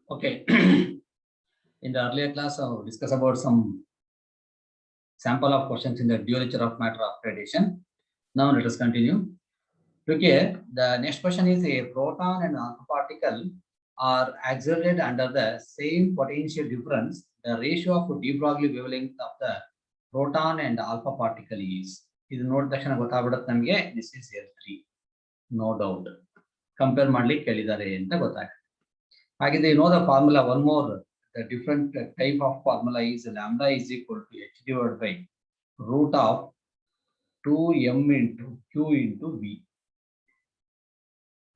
Okay. In the earlier class, I discussed about some sample of questions in the dual nature of matter of radiation. Now let us continue. Look here, the next question is a proton and alpha particle are accelerated under the same potential difference. The ratio of de Broglie wavelength of the proton and alpha particle is. This is L3. No doubt. Compare madli kelidare anta gottaಗುತ್ತೆ. Again, you know the formula. One more, the different type of formula is lambda is equal to h divided by root of 2m into q into v.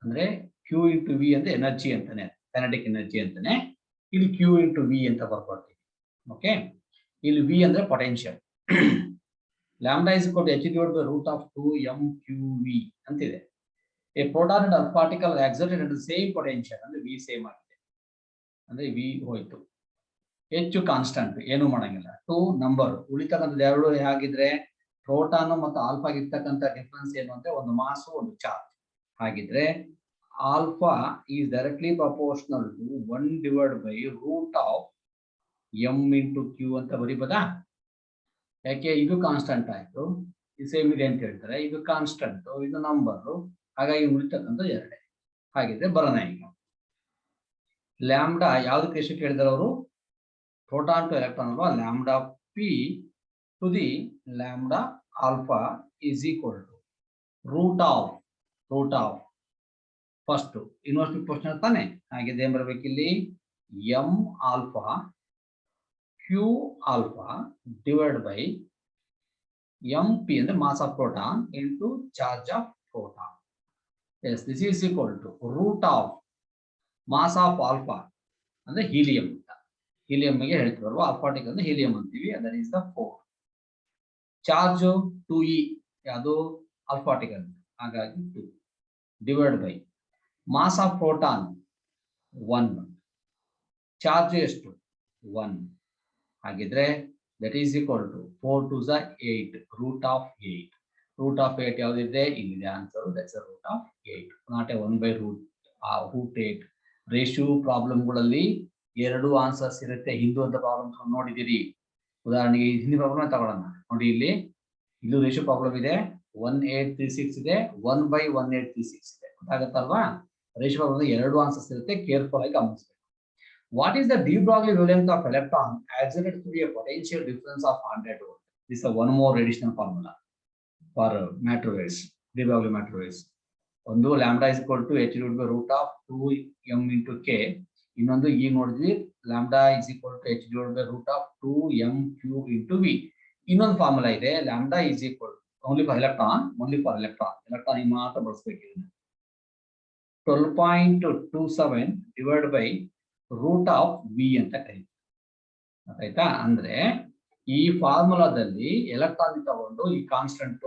Andre q into v and energy antane, kinetic energy antane. ಇಲ್ಲಿ q into v ಅಂತ ಬರ್ಕೊಡ್ತೀವಿ. Okay, ಇಲ್ಲಿ v ಅಂದ್ರೆ potential. Lambda is equal to h divided by root of 2mqv ಅಂತಿದೆ. A proton and alpha particle are exerted at the same potential ಅಂದ್ರೆ v same ಆಗಿದೆ. ಅಂದ್ರೆ V ಹೋಯ್ತು. ಹೆಚ್ಚು ಕಾನ್ಸ್ಟಂಟ್, ಏನು ಮಾಡಂಗಿಲ್ಲ. 2 ನಂಬರ್ ಉಳಿತಕ್ಕಂಥದ್ದು ಎರಡು ಹೇಗಿದ್ರೆ ಪ್ರೋಟಾನ್ ಮತ್ತು ಆಲ್ಫಾಗೆ ಇರ್ತಕ್ಕಂಥ ಡಿಫ್ರೆನ್ಸ್ ಏನು ಅಂದ್ರೆ ಒಂದು ಮಾಸ್ ಒಂದು ಚಾರ್ಜ್. ಹಾಗಿದ್ರೆ alpha is directly proportional to 1 divided by root of m into q ಅಂತ ಬರೀಬೋದಾ? ಯಾಕೆ ಇದು ಕಾನ್ಸ್ಟಂಟ್ ಆಯ್ತು, ಇದು ಸೇಮ್ ಇದೆ ಅಂತ ಹೇಳ್ತಾರೆ. ಇದು ಕಾನ್ಸ್ಟಂಟ್, ಇದು ನಂಬರ್, ಹಾಗಾಗಿ ಉಳಿತಕ್ಕಂಥ ಎರಡೇ. ಹಾಗಿದ್ರೆ ಬರೋಣ ಈಗ. ಲ್ಯಾಂಬ್ಡಾ ಯಾವ್ದಕ್ಕೆ ಎಷ್ಟು ಕೇಳಿದಾರೆ ಅವರು? ಪ್ರೋಟಾನ್ ಟು ಎಲೆಕ್ಟ್ರಾನ್ ಅಲ್ವಾ? Lambda P to the lambda alpha is equal to root of first university question ತಾನೆ. ಹಾಗಿದೆ ಏನ್ ಬರ್ಬೇಕು ಇಲ್ಲಿ? M alpha Q alpha divide by M P ಅಂದ್ರೆ mass of proton into charge of proton. Yes, this is equal to root of mass of alpha ಅಂದ್ರೆ helium ಅಂತ. ಹೀಲಿಯಂಗೆ ಹೇಳ್ತೀವಲ್ವಾ, ಆಲ್ಫಾಟಿಕ್ ಅಂದ್ರೆ ಹೀಲಿಯಂ ಅಂತೀವಿ. That is the 4. Charge 2e, ಯಾವುದು? ಆಲ್ಫಾಟಿಕ್ ಅಂತ, ಹಾಗಾಗಿ 2 divide by mass of proton 1, charge ಎಷ್ಟು? 1. ಹಾಗಿದ್ರೆ that is equal to 4 to 8, root of 8. Root of 8 ಯಾವ್ದಿದೆ? ಇಲ್ಲಿದೆ answer. That's root of 8, not a 1/√8. Ratio ಪ್ರಾಬ್ಲಮ್ಗಳಲ್ಲಿ 2 ಆನ್ಸರ್ಸ್ ಇರುತ್ತೆ. ಹಿಂದೂ ಅಂತ ಪ್ರಾಬ್ಲಮ್ಸ್ ನೋಡಿದಿರಿ. ಉದಾಹರಣೆಗೆ ಹಿಂದಿ ಪ್ರಾಬ್ಲಮ್ ತಗೊಳ್ಳೋಣ ನೋಡಿ. ಇಲ್ಲಿ ಇಲ್ಲೂ ರೇಷಿಯೋ ಪ್ರಾಬ್ಲಮ್ ಇದೆ. 1836 ಇದೆ, 1/1836 ಇದೆ. ಗೊತ್ತಾಗತ್ತಲ್ವಾ? ರೇಷಿಯೋ ಪ್ರಾಬ್ಲಮ್ 2 ಆನ್ಸರ್ಸ್ ಇರುತ್ತೆ. ಕೇರ್ಫುಲ್ ಆಗಿ ಗಮನಿಸಬೇಕು. What is the de Broglie wavelength of electron accelerated through a potential difference of 100 volt? This is one more additional formula for matter waves, de Broglie matter waves. ಒಂದು lambda is equal to h divided by root of 2m into k. ಇನ್ನೊಂದು ಈ ನೋಡಿದ್ವಿ, lambda is equal to h divided by root of 2mq into v. ಇನ್ನೊಂದು formula ಇದೆ, lambda is equal only for electron, electron ಮಾತ್ರ ಬಳಸಬೇಕು. 12.27 divided by root of v ಅಂತ ಕರೀತೀವಿ. ಆಯ್ತಾ? ಅಂದ್ರೆ ಈ ಫಾರ್ಮುಲಾದಲ್ಲಿ ಎಲೆಕ್ಟ್ರಾನ್ ತಗೊಂಡು ಈ constant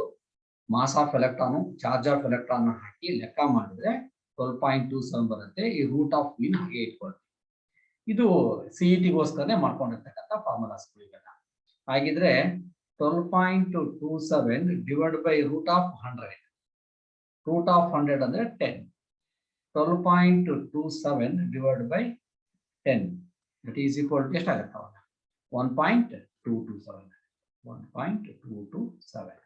mass of electron, charge of electron ಹಾಕಿ ಲೆಕ್ಕ ಮಾಡಿದ್ರೆ 12.27 ಬರುತ್ತೆ. ಈ ರೂಟ್ ಆಫ್ ವಿ ಹಾಗೆ ಇಟ್ಕೊಳ್ತೀವಿ. ಇದು ಸಿಇಟಿಗೋಸ್ಕರನೇ ಮಾಡ್ಕೊಂಡಿರ್ತಕ್ಕಂಥ ಫಾರ್ಮುಲಾಸ್ ಇವೆಲ್ಲ. ಹಾಗಿದ್ರೆ 12.27 divide by root of 100. Root of 100 ಅಂದ್ರೆ 10. 12.27 divide by 10 that is equal to ಎಷ್ಟಾಗುತ್ತೆ? 1.227.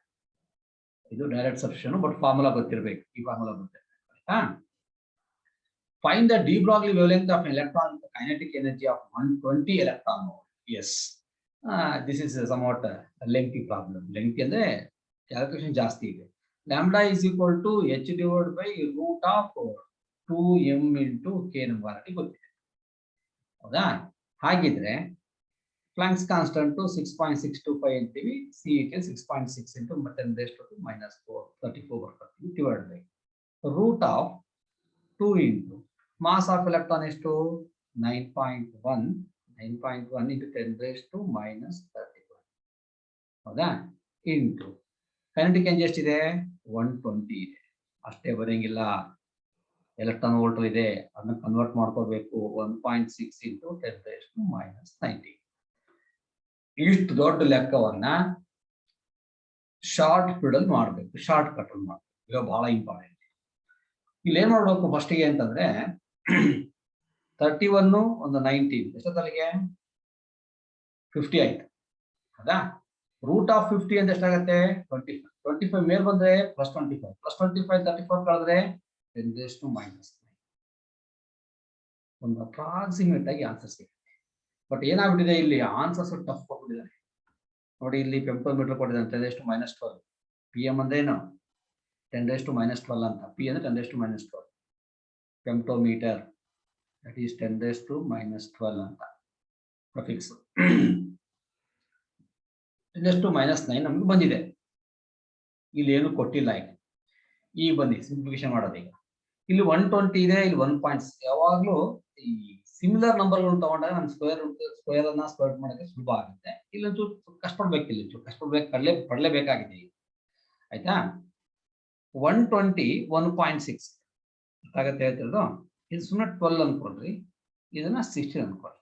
ಇದು ಡೈರೆಕ್ಟ್ ಸಬ್ಸ್ಟಿಟ್ಯೂಷನ್, ಬಟ್ ಫಾರ್ಮುಲಾ ಗೊತ್ತಿರಬೇಕು. ಈ ಫಾರ್ಮುಲಾ ಗೊತ್ತಿರಬೇಕು. ಆಯ್ತಾ? Find the de Broglie wavelength of electron with kinetic energy of 120 electron volt. Yes, this is somewhat a lengthy problem. Lengthy ಅಂದ್ರೆ calculation ಜಾಸ್ತಿ ಇದೆ. Lambda is equal to h divided by root of 2m into k number ಗೊತ್ತಿದೆ. ಹೌದಾ? ಹಾಗಿದ್ರೆ planks constant 6.625 ಅಂತೀವಿ. CET 6.6 into 10⁻⁴ ಬರ್ಕೊತೀವಿ. Divide by root of 2 into mass of electron ಎಷ್ಟು? 9.1 into 10⁻⁻31. ಹೌದಾ? ಇಂಟು ಕೈನೆಟಿಕ್ ಎನರ್ಜಿ ಎಷ್ಟಿದೆ? 120 ಇದೆ. ಅಷ್ಟೇ ಬರೆಯಂಗಿಲ್ಲ, ಎಲೆಕ್ಟ್ರಾನ್ ವೋಲ್ಟ್ ಇದೆ, ಅದನ್ನ ಕನ್ವರ್ಟ್ ಮಾಡ್ಕೋಬೇಕು. 1.6 into 10⁻⁻90. ಇಷ್ಟು ದೊಡ್ಡ ಲೆಕ್ಕವನ್ನ ಶಾರ್ಟ್ ಪೀರಿಯಡ್ ಅಲ್ಲಿ ಮಾಡಬೇಕು, ಶಾರ್ಟ್ ಕಟ್ ಅಲ್ಲಿ ಮಾಡಬೇಕು. ಇದು ಬಹಳ ಇಂಪಾರ್ಟೆಂಟ್. ಇಲ್ಲಿ ಏನ್ ಮಾಡ್ಬೇಕು ಫಸ್ಟಿಗೆ ಅಂತಂದ್ರೆ, 31 ಒಂದು 19 ಎಷ್ಟೊತ್ತಲ್ಲಿಗೆ 50 ಆಯ್ತು ಹೌದಾ. ರೂಟ್ ಆಫ್ 50 ಅಂತ ಎಷ್ಟಾಗುತ್ತೆ 25 ಮೇಲೆ ಬಂದ್ರೆ +25 +25 34 ಕಳೆದ್ರೆ 10⁻⁻9 ಒಂದು ಅಪ್ರಾಕ್ಸಿಮೇಟ್ ಆಗಿ ಆನ್ಸರ್ ಸಿಗುತ್ತೆ. ಬಟ್ ಏನಾಗ್ಬಿಟ್ಟಿದೆ ಇಲ್ಲಿ ಆನ್ಸರ್ಸ್ ಟಫ್ ಕೊಟ್ಟಿದ್ದಾರೆ ನೋಡಿ. ಇಲ್ಲಿ ಫೆಮ್ಟೋಮೀಟರ್ ಕೊಟ್ಟಿದ್ದಾನೆ 10⁻12 PM ಅಂದ್ರೆ ಏನು 10⁻12 ಅಂತ. P ಅಂದ್ರೆ 10⁻12 ಫೆಮ್ಟೋಮೀಟರ್ ದಟ್ ಈಸ್ 10⁻12 ಅಂತ ಪ್ರಫಿಕ್ಸ್. 10⁻9 ನಮ್ಗೆ ಬಂದಿದೆ. ಇಲ್ಲಿ ಏನು ಕೊಟ್ಟಿಲ್ಲ. ಈಗ ಬನ್ನಿ ಸಿಂಪ್ಲಿಫಿಕೇಶನ್ ಮಾಡೋದು. ಈಗ ಇಲ್ಲಿ 120 ಇದೆ, ಇಲ್ಲಿ 1 ಪಾಯಿಂಟ್ಸ್. ಯಾವಾಗ್ಲೂ ಈ ಸಿಮಿಲರ್ ನಂಬರ್ಗಳನ್ನು ತಗೊಂಡಾಗ ನಮ್ ಸ್ಕ್ವೇರ್ ಅನ್ನ ಸ್ಕ್ವೇರ್ ಮಾಡೋಕೆ ಸುಲಭ ಆಗುತ್ತೆ. ಇಲ್ಲಂತೂ ಕಷ್ಟಪಡ್ಬೇಕು, ಇಲ್ಲಿ ಕಷ್ಟಪಡ್ಬೇಕು, ಪಡಲೇಬೇಕಾಗಿದೆ ಈಗ ಆಯ್ತಾ. 120 1.6 ಆಗತ್ತೆ ಹೇಳ್ತಿರೋದು. ಇದು ಸುಮ್ಮನೆ 12 ಅನ್ಕೊಳ್ರಿ, ಇದನ್ನ 16 ಅನ್ಕೊಳ್ಳಿ.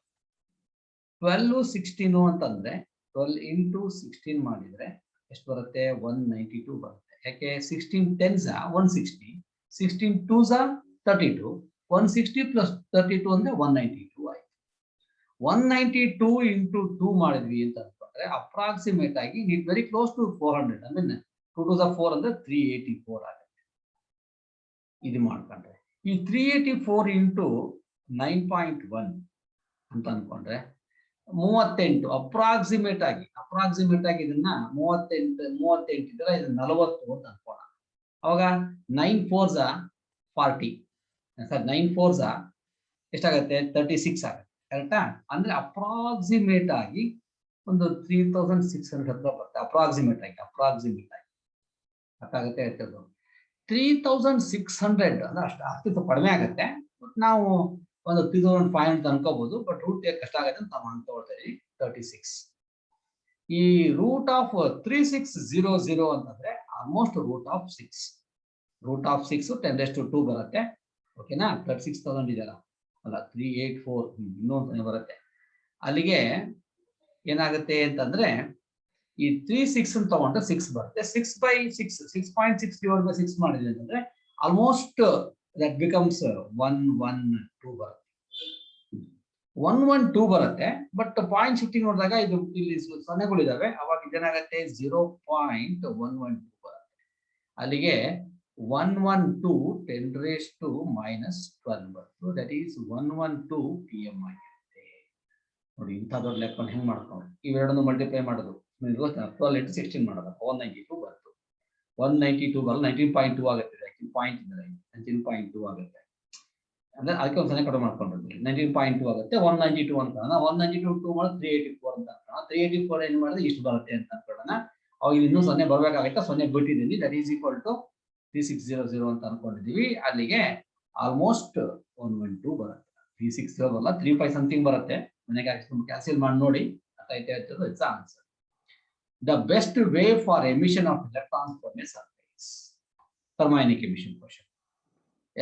12 16 ಅಂತಂದ್ರೆ 12 into 16 ಮಾಡಿದ್ರೆ ಎಷ್ಟು ಬರುತ್ತೆ 192 ಬರುತ್ತೆ. ಯಾಕೆ 16 10s 160, 16 2s 32, 160 plus 32 ಅಂದ್ರೆ 192 ಆಯ್ತು. 192 into 2 ಮಾಡಿದ್ವಿ ಅಂತ ಅನ್ಕೊಂಡ್ರೆ ಅಪ್ರಾಕ್ಸಿಮೇಟ್ ಆಗಿ ಇಟ್ ವೆರಿ ಕ್ಲೋಸ್ ಟು 400. ಅಂದ್ರೆ 2 2s 4 ಅಂದ್ರೆ 384 ಆಗುತ್ತೆ. ಇದು ಮಾಡ್ಕೊಂಡ್ರೆ ಈ 384 into 9.1 ಅಂತ ಅನ್ಕೊಂಡ್ರೆ 38 ಅಪ್ರಾಕ್ಸಿಮೇಟ್ ಆಗಿ ಇದನ್ನ 38 ಇದ್ರೆ ಇದು 40 ಅಂತ ಅನ್ಕೋಣ. ಅವಾಗ 9 4s 40 ಸರ್ 9 4s ಎಷ್ಟಾಗತ್ತೆ 36 ಆಗುತ್ತೆ. ಕರೆಕ್ಟಾ? ಅಂದ್ರೆ ಅಪ್ರಾಕ್ಸಿಮೇಟ್ ಆಗಿ ಒಂದು 3600 ಹತ್ರ ಬರುತ್ತೆ. ಅಪ್ರಾಕ್ಸಿಮೇಟ್ ಆಗಿ ಅಷ್ಟಾಗುತ್ತೆ ಹೇಳ್ತಿರೋದು. 3600 ಅಂದ್ರೆ ಅಷ್ಟು ಕಡಿಮೆ ಆಗುತ್ತೆ. ಬಟ್ ನಾವು ಒಂದು 3500 ಅನ್ಕೋಬಹುದು. ಬಟ್ ರೂಟ್ ಕಷ್ಟ ಆಗುತ್ತೆ ಅಂತ ನಾವು ಅನ್ಕೊಳ್ತೀವಿ. 36 ಈ ರೂಟ್ ಆಫ್ 3600 ಅಂತಂದ್ರೆ ಆಲ್ಮೋಸ್ಟ್ ರೂಟ್ ಆಫ್ 6 10⁻2 ಬರುತ್ತೆ. ಓಕೆನಾ? 36,000 ಇದೆಯಲ್ಲ ಅಲ್ಲ 384 ಇನ್ನೊಂದು ಬರುತ್ತೆ. ಅಲ್ಲಿಗೆ ಏನಾಗುತ್ತೆ ಅಂತಂದ್ರೆ ಈ 36 ಅಂತ ತಗೊಂಡ್ರೆ 6 ಬರುತ್ತೆ. 6/6 ಡಿವೈಡ್ ಬೈ 6 ಮಾಡಿದ್ವಿ ಅಂತಂದ್ರೆ ಆಲ್ಮೋಸ್ಟ್ ದಟ್ ಬಿಕಮ್ಸ್ 112 ಬರುತ್ತೆ. 112 ಬರುತ್ತೆ. ಬಟ್ ಪಾಯಿಂಟ್ ಶಿಫ್ಟಿಂಗ್ ನೋಡಿದಾಗ ಇದು ಇಲ್ಲಿ ಸೊನ್ನೆಗಳಿದಾವೆ. ಅವಾಗ ಇದೇನಾಗುತ್ತೆ 0.112 ಬರುತ್ತೆ. ಅಲ್ಲಿಗೆ 112 10⁻⁻12 ಬಂತು. ದಟ್ ಈಸ್ 112 PM ಆಗಿರುತ್ತೆ. ನೋಡಿ ಇಂಥ ದೊಡ್ಡ ಲೆಕ್ಕವನ್ನು ಹೆಂಗ್ ಮಾಡ್ಕೊಂಡು ಇವೆರಡನ್ನು ಮಲ್ಟಿಪ್ಲೈ ಮಾಡೋದು 12 into 16 ಮಾಡೋದು 192 ಬಂತು. 192 ಬರಲ್ಲ 19.2 ಆಗುತ್ತೆ. ಪಾಯಿಂಟ್ ಇದೆ 19.2 ಆಗುತ್ತೆ. ಅಂದ್ರೆ ಅದಕ್ಕೆ ಒಂದು ಸೊನ್ನೆ ಕಡಿಮೆ ಮಾಡ್ಕೊಂಡಿರ್ತೀವಿ. 19.2 ಆಗುತ್ತೆ. 192 ಅಂತ 192 2 ಮಾಡಿದ್ರೆ 384 ಅಂತ ಅನ್ಕೋಣ. 384 ಏನ್ ಮಾಡಿದ್ರೆ ಇಷ್ಟು ಬರುತ್ತೆ ಅಂತ ಅನ್ಕೊಳ್ಳೋಣ. ಅವಾಗ ಇನ್ನೂ ಸೊನ್ನೆ ಬರ್ಬೇಕಾಗುತ್ತೆ. ಸೊನ್ನೆ ಬಿಟ್ಟಿದ್ದೀನಿ. ದಟ್ ಈಸ್ ಈಕ್ವಲ್ ಟು 3600 ಅಂತ ಅನ್ಕೊಂಡಿದೀವಿ. ಅಲ್ಲಿಗೆ ಆಲ್ಮೋಸ್ಟ್ 112 ಬರುತ್ತೆ. 360 ಬರಲ್ಲ 35 ಸಮಥಿಂಗ್ ಬರುತ್ತೆ. ಮನೆಗೆ ಕ್ಯಾನ್ಸಲ್ ಮಾಡಿ ನೋಡಿ. It's answer. The best way for emission of electrons from a surface. Thermionic emission question.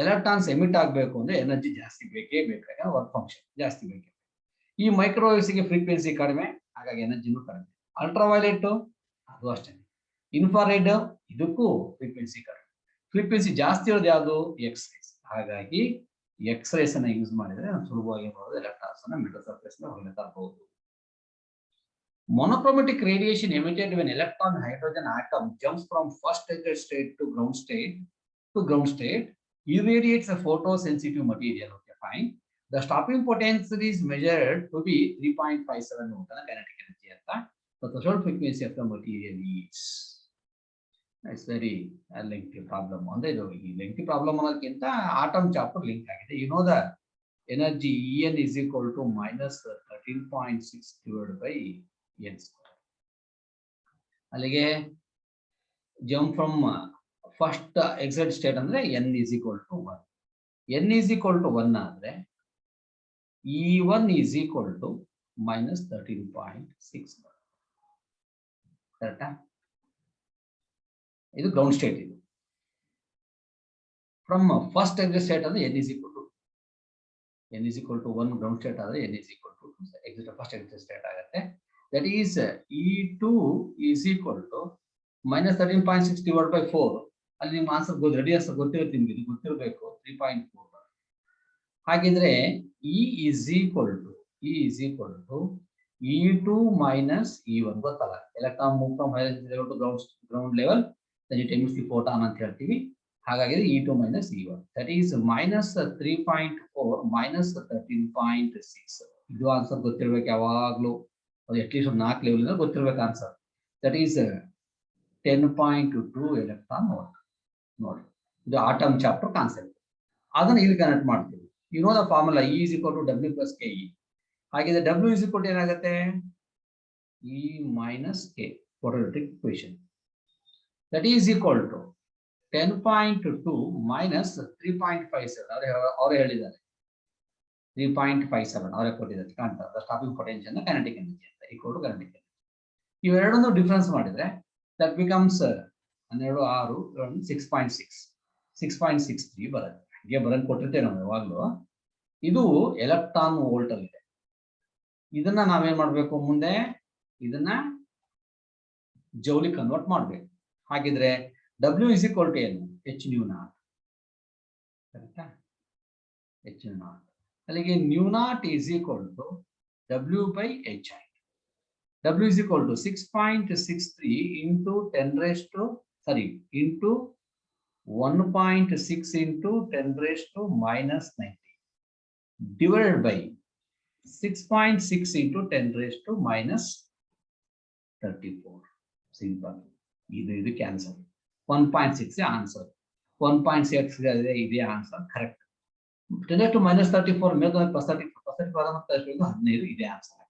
Electrons emit ಆಗಬೇಕು ಅಂದ್ರೆ ಎನರ್ಜಿ ಜಾಸ್ತಿ ಬೇಕೇ ಬೇಕಾಗ ವರ್ಕ್ ಫಂಕ್ಷನ್ ಜಾಸ್ತಿ ಬೇಕೇ. ಈ ಮೈಕ್ರೋವೇವ್ಸ್ಗೆ ಫ್ರೀಕ್ವೆನ್ಸಿ ಕಡಿಮೆ, ಹಾಗಾಗಿ ಎನರ್ಜಿನೂ ಕಡಿಮೆ. ಅಲ್ಟ್ರಾವೈಲೆಟ್ ಅದು ಅಷ್ಟೇ. ಇನ್ಫ್ರಾರೆಡ್ ಇದಕ್ಕೂ ಫ್ರೀಕ್ವೆನ್ಸಿ ಕಡಿಮೆ. ಫ್ರೀಕ್ವೆನ್ಸಿ ಜಾಸ್ತಿ ಇರೋದು ಯಾವುದು ಎಕ್ಸ್ ರೇಸ್. ಹಾಗಾಗಿ ಎಕ್ಸ್ ರೇಸ್ ಅನ್ನ ಯೂಸ್ ಮಾಡಿದ್ರೆ ನಾವು ಸುಲಭವಾಗಿ ಮಾಡೋದು ಎಲೆಕ್ಟ್ರಾನ್ಸ್ ಅನ್ನ ಮಿಡಲ್ ಸರ್ಫೇಸ್ ನ ಹೊರಗೆ ತರಬಹುದು. Monochromatic radiation emitted when electron hydrogen atom jumps from first state to ground state irradiates a photosensitive material. Okay, fine. The stopping potential is measured to be 3.57 Newton kinetic energy. The threshold frequency of the material is. It's very lengthy problem. On the lengthy problem ಅನ್ನೋದಕ್ಕಿಂತ atom chapter link ಆಗಿದೆ. You know the energy En is equal to minus 13.6 divided by n square. ಅಲ್ಲಿಗೆ jump from first exit state ಅಂದ್ರೆ n is equal to 1. n is equal to 1 ಆದ್ರೆ E1 is equal to minus 13.6. ಕರೆಕ್ಟಾ? ಇದು ground state. ಇದು from first exit state ಅಂದ್ರೆ n is equal to 1 ground state ಆದ್ರೆ n is equal to exit first exit state ಆಗುತ್ತೆ. That is E2 is equal to minus 13.6 divided by 4. ಅಲ್ಲಿ ನಿಮ್ಮ answer ready answer ಗೊತ್ತಿರುತ್ತೆ. ನಿಮಗೆ ಇದು ಗೊತ್ತಿರಬೇಕು. 3.4 ಹಾಗಿದ್ರೆ E is equal to E2 minus E1 ಗೊತ್ತಲ್ಲ, electron move from higher level to ground level, then it emits the photon ಅಂತ ಹೇಳ್ತೀವಿ. ಹಾಗಾಗಿ E2 minus E1, that is minus 3.4 minus 13.6. ಇದು ಆನ್ಸರ್ ಗೊತ್ತಿರ್ಬೇಕು ಯಾವಾಗ್ಲೂ, ಅದು ಅಟ್ಲೀಸ್ಟ್ 4 ಲೆವೆಲ್ ಗೊತ್ತಿರ್ಬೇಕು answer. That is 10.2 electron volt. ನೋಡಿ, ಇದು ಆಟಮ್ ಚಾಪ್ಟರ್ ಕಾನ್ಸೆಪ್ಟ್. ಅದನ್ನ ಇಲ್ಲಿ ಕನೆಕ್ಟ್ ಮಾಡ್ತೀವಿ. You know the formula E is equal to W plus KE. ಹಾಗಿದ್ರೆ W is equal to ಏನಾಗುತ್ತೆ? E minus K, quadratic equation. That is equal to 10.2 minus 3.57. ಅವರೇ ಹೇಳಿದ್ದಾರೆ 3.57 ಅವರೇ ಕೊಟ್ಟಿದ್ದಾರೆ ಕಾಣ್ತಾ, ಸ್ಟಾಪಿಂಗ್ ಪೊಟೆನ್ಷಿಯಲ್ ಕೈನೆಟಿಕ್ ಎನರ್ಜಿ ಅಂತ ಈಕ್ವಲ್ ಟು ಕೈನೆಟಿಕ್ ಎನರ್ಜಿ. ಇವೆರಡನ್ನು difference ಮಾಡಿದ್ರೆ ದಟ್ ಬಿಕಮ್ಸ್ 12 6 6.6 6.63 ಬರುತ್ತೆ. ಹೀಗೆ ಬರೋದು ಕೊಟ್ಟಿರ್ತೇವೆ ನಾವು ಯಾವಾಗಲೂ. ಇದು ಎಲೆಕ್ಟ್ರಾನ್ ವೋಲ್ಟ್ ಅಲ್ಲಿ ಇದೆ. ಇದನ್ನ ನಾವೇನ್ ಮಾಡ್ಬೇಕು, ಮುಂದೆ ಇದನ್ನ ಜೌಲಿ ಕನ್ವರ್ಟ್ ಮಾಡ್ಬೇಕು. ಹಾಗಿದ್ರೆ W is equal to ಏನು? H nu naught. ಕರೆಕ್ಟಾ? H nu naught. ಅಲ್ಲಿಗೆ nu naught is equal to W by H I. W is equal to 6.63 into 10 raised to into 1.6 into 10 raised to minus 90 divided by 6.6 into 10 raised to minus 34. Simple. ಇದು cancel. 1.6 answer. 1.6 ಇದೆ answer correct. 10 raised to minus 34 ಮೇಲೆ plus 34 15 ಇದೆ answer.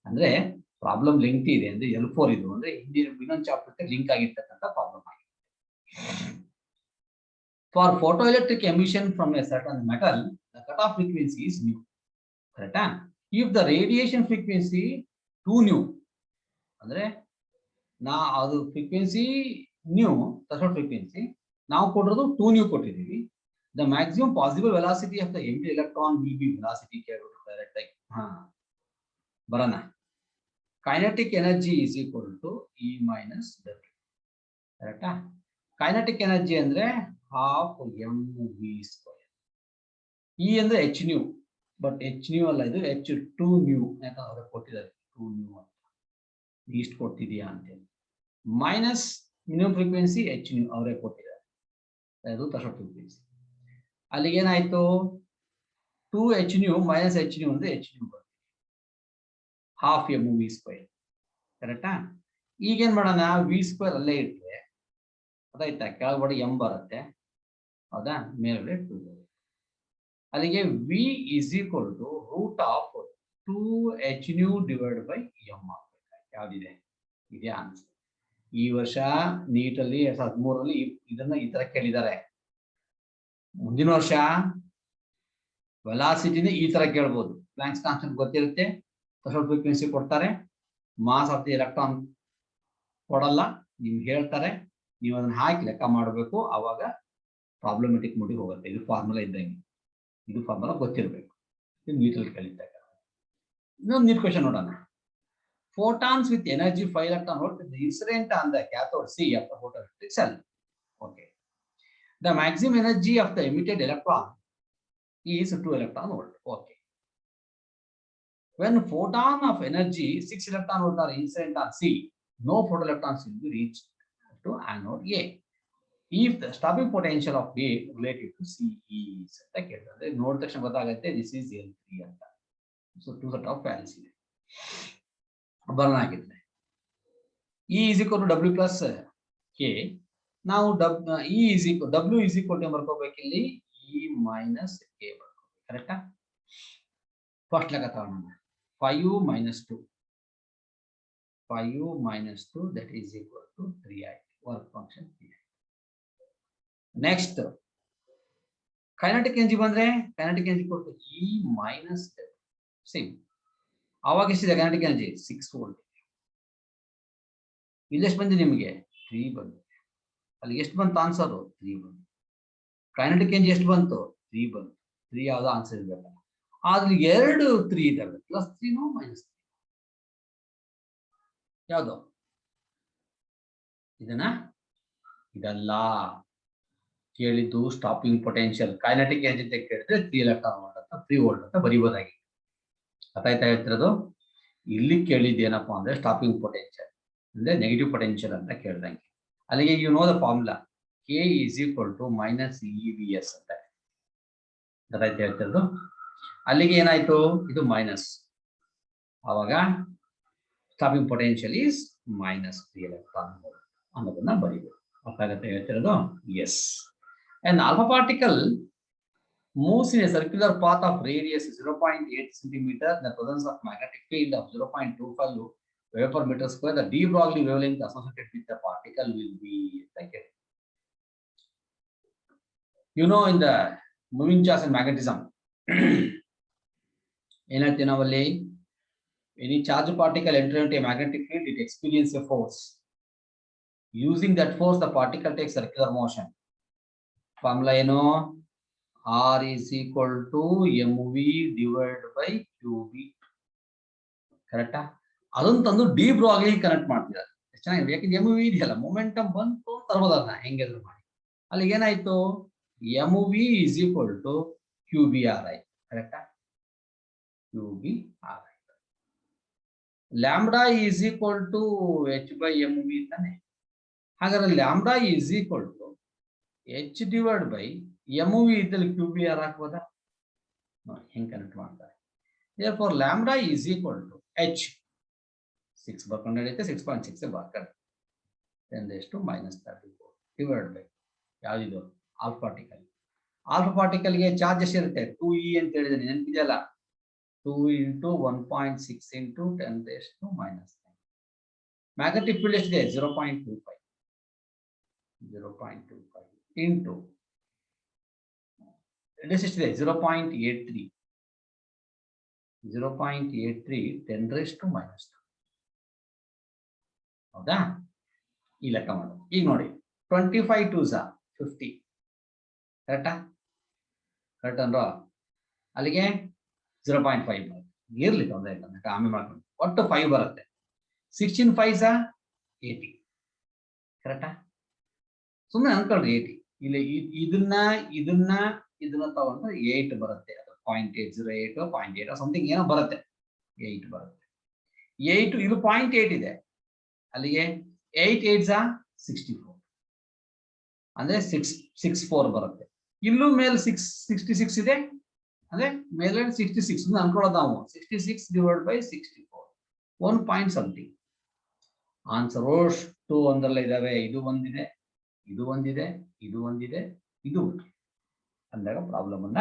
ಅಂದ್ರೆ problem link ಇದೆ ಅಂದ್ರೆ L4 ಇದು ಅಂದ್ರೆ ಇನ್ನೊಂದು ಚಾಪ್ಟರ್ ಲಿಂಕ್ ಆಗಿರ್ತಕ್ಕಂಥ ಪ್ರಾಬ್ಲಮ್ ಆಗಿದೆ. For photoelectric emission from a certain metal, the cutoff frequency is nu. Correct? If the radiation frequency 2 nu, ಅಂದ್ರೆ ಅದು ಫ್ರೀಕ್ವೆನ್ಸಿ ನ್ಯೂ, ಥ್ರೆಶೋಲ್ಡ್ ಫ್ರೀಕ್ವೆನ್ಸಿ ನಾವು ಕೊಟ್ಟಿರೋದು 2 nu ಕೊಟ್ಟಿದ್ದೀವಿ. The maximum possible velocity of the empty electron will be velocity direct ಆಗಿ ಬರೋಣ. Kinetic energy is equal to E minus W. ಕರೆಕ್ಟಾ? Kinetic energy ಅಂದ್ರೆ half mv square. E ಅಂದ್ರೆ H nu, but H nu ಅಲ್ಲ, ಇದು H2 nu. ಯಾಕಂದ್ರೆ ಅವ್ರಿಗೆ ಕೊಟ್ಟಿದ್ದಾರೆ 2 nu ಅಂತ, ಇಷ್ಟು ಕೊಟ್ಟಿದೆಯಾ ಅಂತೇಳಿ. Minus minimum frequency H nu ಅವರೇ ಕೊಟ್ಟಿದ್ದಾರೆ, ಅದು ಥ್ರೆಶೋಲ್ಡ್ ಫ್ರೀಕ್ವೆನ್ಸಿ. ಅಲ್ಲಿಗೆ ಏನಾಯ್ತು, 2 H nu minus H nu ಅಂದ್ರೆ H nu ಬರುತ್ತೆ, half mv square. ಕರೆಕ್ಟಾ? ಈಗೇನ್ ಮಾಡೋಣ, ವಿ ಸ್ಕ್ವೇರ್ ಅಲ್ಲೇ ಇಟ್ಟರೆ ಅದಾಯ್ತಾ, ಕೆಳಗಡೆ ಎಂ ಬರುತ್ತೆ, ಹೌದಾ, ಮೇಲ್ಗಡೆ 2 ಬರುತ್ತೆ. ಅಲ್ಲಿಗೆ v is equal to root of 2H nu divide by m ಆಗ್ಬೇಕು. ಯಾವ್ದಿದೆ? ಇದೇ ಆನ್ಸರ್. ಈ ವರ್ಷ ನೀಟಲ್ಲಿ 2013 ಇದನ್ನ ಈ ತರ ಕೇಳಿದ್ದಾರೆ. ಮುಂದಿನ ವರ್ಷ ವೆಲಾಸಿಟಿನೇ ಈ ತರ ಕೇಳ್ಬೋದು. ಪ್ಲಾಂಕ್ಸ್ ಕಾನ್ಸ್ಟೆಂಟ್ ಗೊತ್ತಿರುತ್ತೆ, ಥ್ರೆಶೋಲ್ಡ್ ಫ್ರೀಕ್ವೆನ್ಸಿ ಕೊಡ್ತಾರೆ, ಮಾಸ್ ಆಫ್ ದಿ ಎಲೆಕ್ಟ್ರಾನ್ ಕೊಡಲ್ಲ, ನಿಮ್ಗೆ ಹೇಳ್ತಾರೆ, ನೀವು ಅದನ್ನ ಹಾಕಿ ಲೆಕ್ಕ ಮಾಡಬೇಕು. ಅವಾಗ ಪ್ರಾಬ್ಲಮೆಟಿಕ್ ಮುಡಿಗೆ ಹೋಗುತ್ತೆ. ಇದು ಫಾರ್ಮುಲಾ ಇದ್ದಂಗೆ, ಇದು ಫಾರ್ಮುಲಾ ಗೊತ್ತಿರಬೇಕು. ಇದು ನೀಟಲ್ಲಿ ಕಲಿತಾಗ. ಇನ್ನೊಂದು ನೀಟ್ ಕ್ವೆಶ್ಚನ್ ನೋಡೋಣ. Photons with energy 5 electron volt is incident on the cathode C of the photoelectric cell. Okay. The maximum energy of the emitted electron is 2 electron volt. Okay. When photon of energy 6 electron volt are incident on C, no photoelectrons will be reached to anode A. If the stopping potential of A related to C is ಅಂತ ಕೇಳ್ತಾರೆ. ನೋಡಿದ ತಕ್ಷಣ ಗೊತ್ತಾಗುತ್ತೆ this is L3 ಅಂತ. So two set of values ಇದೆ. Burn ಆಗಿದ್ರೆ E is equal to W plus K. ನಾವು E is equal W is equal to ಬರ್ಕೋಬೇಕು ಇಲ್ಲಿ E minus K ಬರ್ಕೋಬೇಕು. ಕರೆಕ್ಟಾ? ಫಸ್ಟ್ ಲೆಕ್ಕ ತಗೋಣ. 5 minus 2 that is equal to 3i work function 3i. Next kinetic energy ಬಂದ್ರೆ kinetic energy ಕೊಟ್ಟು E minus same. ಆವಾಗ ಎಷ್ಟಿದೆ kinetic energy? 6 volt. ಇಲ್ಲಿ ಎಷ್ಟು ಬಂದಿದೆ ನಿಮಗೆ? 3 ಬಂದಿದೆ. ಅಲ್ಲಿ ಎಷ್ಟು ಬಂತು ಆನ್ಸರ್? 3 ಬಂತು. ಕೈನೆಟಿಕ್ ಎನರ್ಜಿ ಎಷ್ಟು ಬಂತು? 3 ಬಂತು. 3 ಯಾವ್ದು ಆನ್ಸರ್ ಇರ್ಬೇಕಲ್ಲ. ಆದ್ರೆ 2 3 ಇದಾವೆ, ಪ್ಲಸ್ 3 ನೋ ಮೈನಸ್ 3. ಯಾವುದು ಇದನ್ನ? ಇದಲ್ಲ ಕೇಳಿದ್ದು ಸ್ಟಾಪಿಂಗ್ ಪೊಟೆನ್ಷಿಯಲ್. ಕೈನೆಟಿಕ್ ಎನರ್ಜಿ ಅಂತ ಕೇಳಿದ್ರೆ 3 ಎಲೆಕ್ಟ್ರಾನ್ ವೋಲ್ಟ್. ಅಂತ 3 ವೋಲ್ಟ್ ಅಂತ ಬರೀಬಹುದಾಗಿದೆ. ಅರ್ಥಾಯ್ತಾ ಹೇಳ್ತಿರೋದು? ಇಲ್ಲಿ ಕೇಳಿದ್ದೇನಪ್ಪ ಅಂದ್ರೆ ಸ್ಟಾಪಿಂಗ್ ಪೊಟೆನ್ಷಿಯಲ್ ಅಂದ್ರೆ ನೆಗೆಟಿವ್ ಪೊಟೆನ್ಷಿಯಲ್ ಅಂತ ಕೇಳ್ದಂಗೆ. ಅಲ್ಲಿಗೆ you know the formula K is equal to minus EVS ಅಂತ. ಅರ್ಥಾಯ್ತಾ ಹೇಳ್ತಿರೋದು? ಅಲ್ಲಿಗೆ ಏನಾಯ್ತು, ಇದು ಮೈನಸ್, ಆವಾಗ stopping potential is minus 3 electron volt ಅನ್ನೋದನ್ನ ಬರೀಬೇಕು. ಅರ್ಥ ಆಗುತ್ತೆ ಹೇಳ್ತಿರೋದು? S. An alpha particle moves in a circular path of radius 0.8 centimeter in the presence of magnetic field of 0.25 wave per meter square. The de Broglie wavelength associated with the particle will be like it. You know, in the moving charge and magnetism, ಏನಂತೆ ನಾವಲ್ಲಿ any charge particle enter into a magnetic field, it experiences a force. Using that force, the particle takes circular motion. Formula ಏನು? R is equal to mv divided by qb. ಕರೆಕ್ಟಾ? ಅದನ್ನ ತಂದು D Broglie connect ಮಾಡ್ತಿದ್ದಾರೆ. ಎಷ್ಟು ಚೆನ್ನಾಗಿದೆ, ಯಾಕಂದ್ರೆ mv ಇದೆಯಲ್ಲ, momentum ಬಂತು ತರಬೋದಲ್ಲ ಹೆಂಗೆದ್ರು ಮಾಡಿ. ಅಲ್ಲಿ ಏನಾಯ್ತು, mv is equal to qbri. ಕರೆಕ್ಟಾ? qbri. Lambda is equal to h by mv ತಾನೆ. ಹಾಗಾದ್ರೆ lambda is equal to h divided by mv ಇದ್ದಲ್ಲಿ qbr ಹಾಕ್ಬೋದಾ? ನೋಡಿ ಹೆಂಗೆ ಕನೆಕ್ಟ್ ಮಾಡ್ತಾರೆ. therefore lambda is equal to h 6 ಬರ್ಕೊಂಡು ನಡೆಯುತ್ತೆ, 6.6 ಬರ್ಕೊಂಡು 10⁻⁻34 divided by ಯಾವ್ದಿದು ಆಲ್ಫಾ ಪಾರ್ಟಿಕಲ್. ಆಲ್ಫಾ ಪಾರ್ಟಿಕಲ್ಗೆ ಚಾರ್ಜ್ ಎಷ್ಟಿರುತ್ತೆ? 2e ಅಂತ ಹೇಳಿದ್ರೆ ನೆನಪಿದೆಯಲ್ಲ, 2 into 1.6 into 10⁻⁻9. ಮ್ಯಾಗ್ನೆಟಿಕ್ ಫೀಲ್ಡ್ ಎಷ್ಟಿದೆ? 0.25 into ಎಷ್ಟಿದೆ? 0.83 10⁻². ಹೌದಾ? ಈ ಲೆಕ್ಕ ಮಾಡು. ಈಗ ನೋಡಿ 25 2s 50. ಕರೆಕ್ಟಾ? ಕರೆಕ್ಟ್ ಅನ್ರೋ? ಅಲ್ಲಿಗೆ 0.5 ಬರುತ್ತೆ. ಇರ್ಲಿ ತೊಂದರೆ ಇಲ್ಲ, ಆಮೇಲೆ ಮಾಡ್ಕೊಂಡು ಒಟ್ಟು 5 ಬರುತ್ತೆ. 16 5s 80. ಕರೆಕ್ಟಾ? ಸುಮ್ಮನೆ ಅನ್ಕೊಳ್ರಿ 80. ಇಲ್ಲಿ ಇದನ್ನ ತಗೊಂಡ್ರೆ 8 ಬರುತ್ತೆ. ಅದು 0.808 0.8 ಸಮಥಿಂಗ್ ಏನೋ ಬರುತ್ತೆ, 8 ಬರುತ್ತೆ. 8 ಇದು 0.8 ಇದೆ, ಅಲ್ಲಿಗೆ 8 8s 64 ಅಂದ್ರೆ 664 ಬರುತ್ತೆ. ಇಲ್ಲೂ ಮೇಲೆ 66 ಇದೆ, ಅಂದ್ರೆ ಮೇಲೆ 66 ಅನ್ಕೊಳ್ಳೋದು ನಾವು. 66 divided by 64 1 point something. Answer ಅಷ್ಟು ಒಂದಲ್ಲ ಇದಾವೆ. ಇದು ಒಂದಿದೆ, ಇದು ಒಂದಿದೆ, ಇದು ಒಂದಿದೆ, ಇದು ಅಂದಾಗ ಪ್ರಾಬ್ಲಮ್ ಅನ್ನ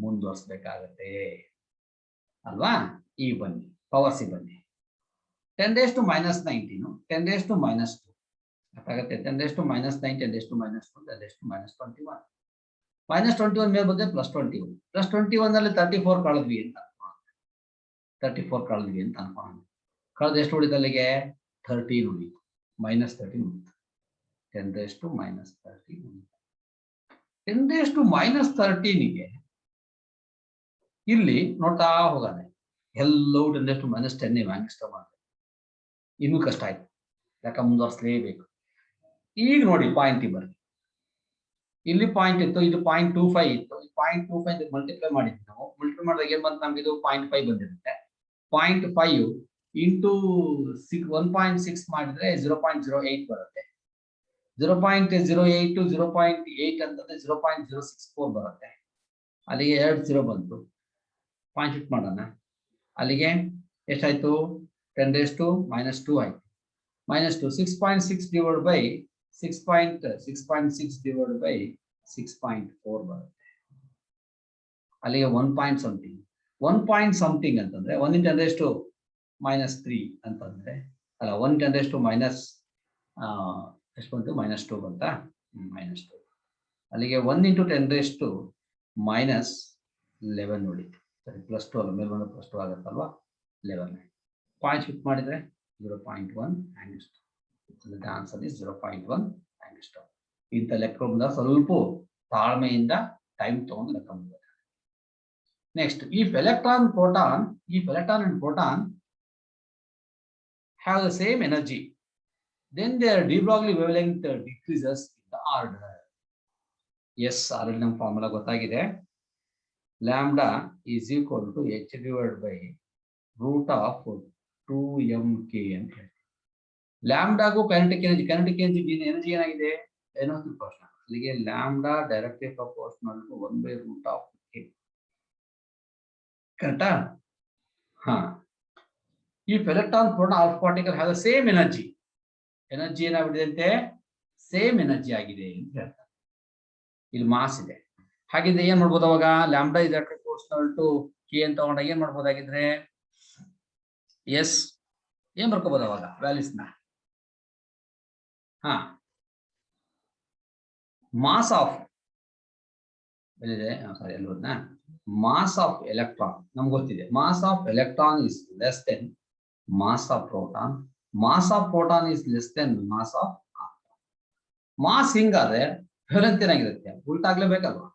ಮುಂದುವರಿಸಬೇಕಾಗತ್ತೆ ಅಲ್ವಾ? ಈಗ ಬನ್ನಿ ಪವರ್ಸಿ ಬನ್ನಿ. 10⁻⁻19 10⁻⁻2 ಅರ್ಥಾಗತ್ತೆ. 10⁻⁻9 10⁻⁻2 10⁻⁻21 -21 ಮೇಲೆ ಬಂದ್ರೆ +21. +21 ನಲ್ಲಿ 34 ಕಳೆದ್ವಿ ಅಂತ ಅನ್ಕೋಣ. ಕಳೆದ ಎಷ್ಟು ಉಳಿದ ಅಲ್ಲಿಗೆ? 13 ಉಳಿತು, -13 ಉಳಿತು. 10⁻⁻13 ಉಳಿತು. 10⁻⁻13ಗೆ ಇಲ್ಲಿ ನೋಡ್ತಾ ಹೋಗಾನೆ ಎಲ್ಲವೂ 10⁻⁻10 ಮ್ಯಾಕ್ಸಿಮಮ್ ಮಾಡ್ತಾರೆ. ಇನ್ನೂ ಕಷ್ಟ ಆಯ್ತು, ಯಾಕೆ ಮುಂದುವರಿಸಲೇಬೇಕು. ಈಗ ನೋಡಿ ಪಾಯಿಂಟ್ ಬರ್ರಿ, ಇಲ್ಲಿ ಪಾಯಿಂಟ್ ಇತ್ತು, ಇದು 0.25 ಇತ್ತು. 0.25 ಮಲ್ಟಿಪ್ಲೈ ಮಾಡಿದ್ವಿ ನಾವು. ಮಲ್ಟಿಪ್ಲೈ ಮಾಡಿದಾಗ ಏನ್ ಬಂತು ನಮ್ಗೆ? ಇದು 0.5 ಬಂದಿರುತ್ತೆ. 0.5 ಇಂಟು 1.6 ಮಾಡಿದ್ರೆ 0.08 ಬರುತ್ತೆ. 0.08 0.8 ಅಂತಂದ್ರೆ 0.064 ಬರುತ್ತೆ. ಅಲ್ಲಿಗೆ 2 0 ಬಂತು. ಪಾಯಿಂಟ್ ಇಟ್ ಮಾಡೋಣ. ಅಲ್ಲಿಗೆ ಎಷ್ಟಾಯ್ತು? 10⁻⁻2 ಆಯ್ತು. -2 6.6 divided by 6.6 divided by 6.4 ಬರುತ್ತೆ. ಅಲ್ಲಿಗೆ 1 point something. 1 point something ಅಂತಂದ್ರೆ 1 × 10⁻³ ಅಂತಂದ್ರೆ ಅಲ್ಲ, 1 × 10⁻⁻ ಎಷ್ಟು ಬಂತು? -2 ಬಂತಾ? -2. ಅಲ್ಲಿಗೆ 1 × 10⁻⁻11 ಉಳಿತು. ಸರಿ, +2 ಅಲ್ಲ, ಮೇಲೆ ಬಂದು +2 ಆಗುತ್ತಲ್ವಾ? 11 ಪಾಯಿಂಟ್ ಫಿಟ್ ಮಾಡಿದ್ರೆ 0.1 ಆಂಗಿಸ್ಟರ್. The answer is 0.1 ಆಂಗಿಸ್ಟರ್. ಇಂಥ ಲೆಕ್ಕದಿಂದ ಸ್ವಲ್ಪ ತಾಳ್ಮೆಯಿಂದ ಟೈಮ್ ತಗೊಂಡು ಲೆಕ್ಕ ಮಾಡಬೇಕು. Next, if electron and proton have the same energy, then their de Broglie wavelength decreases in the order. Yes, already ನಮ್ಮ ಫಾರ್ಮುಲಾ ಗೊತ್ತಾಗಿದೆ. Lambda is equal to h divide by root of 2mk ಅಂತ ಹೇಳ್ತೀವಿ. ಲ್ಯಾಂಬ್ಡಾಗೂ kinetic energy energy ಏನಾಗಿದೆ energy ಪ್ರಶ್ನೆ. ಅಲ್ಲಿಗೆ lambda directly proportional to 1/√k. ಕರೆಕ್ಟಾ? ಹಾ. If electron, proton, alpha particle have the same energy, energy ಏನಾಗ್ಬಿಟ್ಟಿದೆ ಸೇಮ್ ಎನರ್ಜಿ ಆಗಿದೆ ಅಂತ ಹೇಳ್ತಾರೆ. ಇಲ್ಲಿ ಮಾಸ್ ಇದೆ. ಹಾಗಿದ್ರೆ ಏನ್ ಮಾಡ್ಬೋದು ಅವಾಗ? Lambda is proportional to k ಅಂತ ತಗೊಂಡಾಗ ಏನ್ ಮಾಡ್ಬೋದಾಗಿದ್ರೆ ಎಸ್ ಏನ್ ಬರ್ಕೋಬಹುದು ಅವಾಗ ವ್ಯಾಲ್ಯೂಸ್ ನ? ಹಾ, ಮಾಸ್ ಆಫ್ ಎಲ್ಲಿದೆ? ಸಾರಿ, ಎಲ್ಲಿ ಹೋದ್ನಾ? ಮಾಸ್ ಆಫ್ ಎಲೆಕ್ಟ್ರಾನ್ ನಮ್ಗೆ ಗೊತ್ತಿದೆ. Mass of electron is less than mass of proton. Mass of proton is less than mass of electron. Mass ಹಿಂಗಾದ್ರೆ ವೇವಲೆಂತ್ ಏನಾಗಿರುತ್ತೆ? ಉಲ್ಟಾಗ್ಲೇಬೇಕಲ್ವಾ?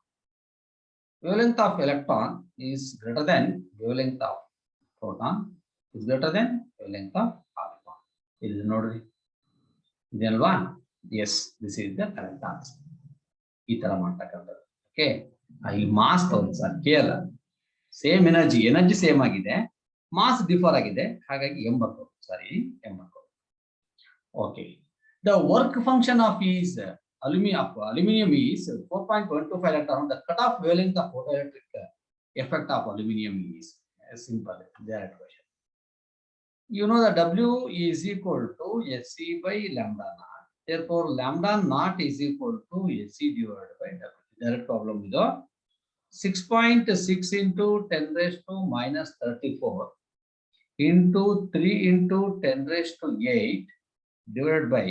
Wavelength of electron is greater than wavelength of proton is greater than wavelength of electron. ಇಲ್ಲಿ ನೋಡ್ರಿ, ಇದಲ್ವಾ? Yes, this is the correct answer. ಈ ತರ ಮಾಡ್ತಕ್ಕಂಥದ್ದು. Okay, ಇಲ್ಲಿ ಮಾಸ್ ತಗೊಂಡು ಸರ್ ಕೇಳ ಸೇಮ್ ಎನರ್ಜಿ ಸೇಮ್ ಆಗಿದೆ, ಮಾಸ್ ಡಿಫರ್ ಆಗಿದೆ, ಹಾಗಾಗಿ ಎಂ ಬರ್ಬೋದು. ಸಾರಿ, ಎಂ ಬರ್ಬೋದು. Okay, the work function of is aluminium is 4.125 electron. The cut off wavelength of photoelectric effect of aluminum is simple, direct question. You know that W is equal to Sc by lambda naught. Therefore, lambda naught is equal to Sc divided by W. Direct problem is 6.6 into 10 raised to minus 34 into 3 into 10 raised to 8 divided by